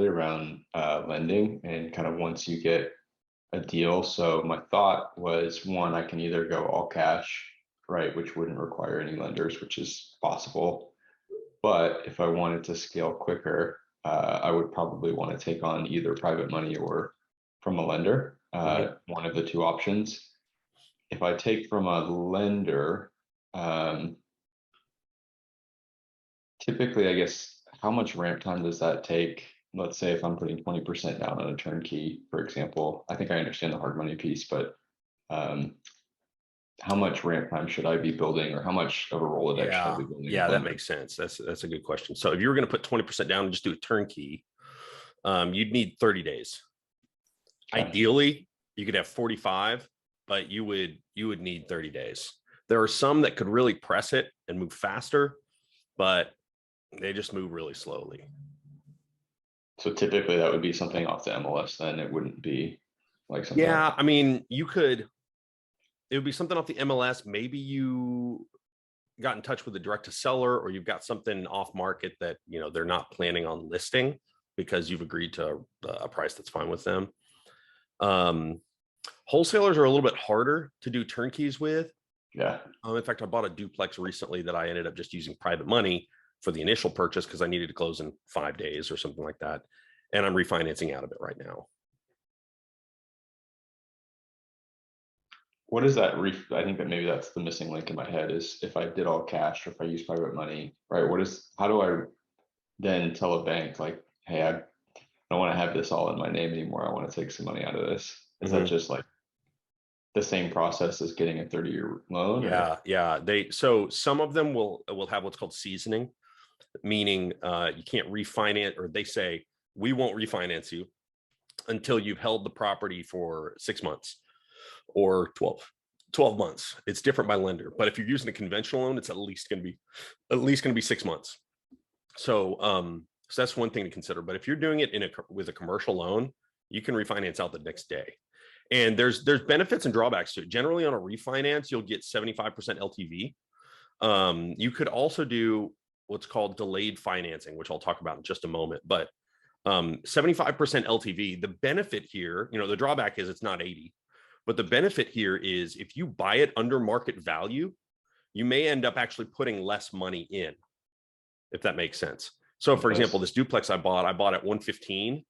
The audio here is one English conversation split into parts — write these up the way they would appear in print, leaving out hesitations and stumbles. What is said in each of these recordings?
really around lending and kind of once you get a deal. So my thought was one, I can either go all cash, right, which wouldn't require any lenders, which is possible. But if I wanted to scale quicker, I would probably want to take on either private money or from a lender, one of the two options. If I take from a lender, typically, I guess, how much ramp time does that take? Let's say if I'm putting 20% down on a turnkey, for example. I think I understand the hard money piece, but how much ramp time should I be building, or how much of a Rolodex should I be building? Yeah, that makes sense. That's a good question. So if you were going to put 20% down and just do a turnkey, you'd need 30 days. Okay. Ideally, you could have 45, but you would need 30 days. There are some that could really press it and move faster, but they just move really slowly. So typically that would be something off the MLS, then it wouldn't be like something. Yeah, I mean, it would be something off the MLS. Maybe you got in touch with a direct to seller, or you've got something off market that, they're not planning on listing because you've agreed to a price that's fine with them. Wholesalers are a little bit harder to do turnkeys with. Yeah. In fact, I bought a duplex recently that I ended up just using private money for the initial purchase because I needed to close in 5 days or something like that. And I'm refinancing out of it right now. What is that? I think that maybe that's the missing link in my head, is if I did all cash or if I use private money, right? How do I then tell a bank like, hey, I don't want to have this all in my name anymore. I want to take some money out of this. Is that just like the same process as getting a 30-year loan? Yeah. So some of them will have what's called seasoning, meaning you can't refinance, or they say, we won't refinance you until you've held the property for 6 months or 12 months. It's different by lender, but if you're using a conventional loan, it's at least going to be 6 months. So that's one thing to consider. But if you're doing it with a commercial loan, you can refinance out the next day. And there's benefits and drawbacks to it. Generally on a refinance, you'll get 75% LTV. You could also do what's called delayed financing, which I'll talk about in just a moment. But 75% LTV, the benefit here, the drawback is it's not 80. But the benefit here is if you buy it under market value, you may end up actually putting less money in, if that makes sense. So for example, this duplex I bought at 115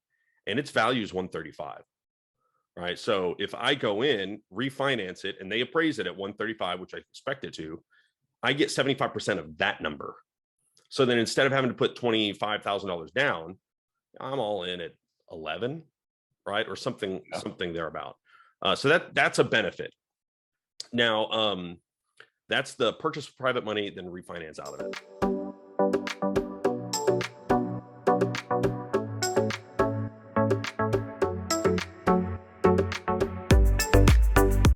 and its value is 135. Right. So if I go in, refinance it, and they appraise it at 135, which I expect it to, I get 75% of that number. So then instead of having to put $25,000 down, I'm all in at 11, right? Or something thereabout. So that's a benefit. Now, that's the purchase of private money, then refinance out of it.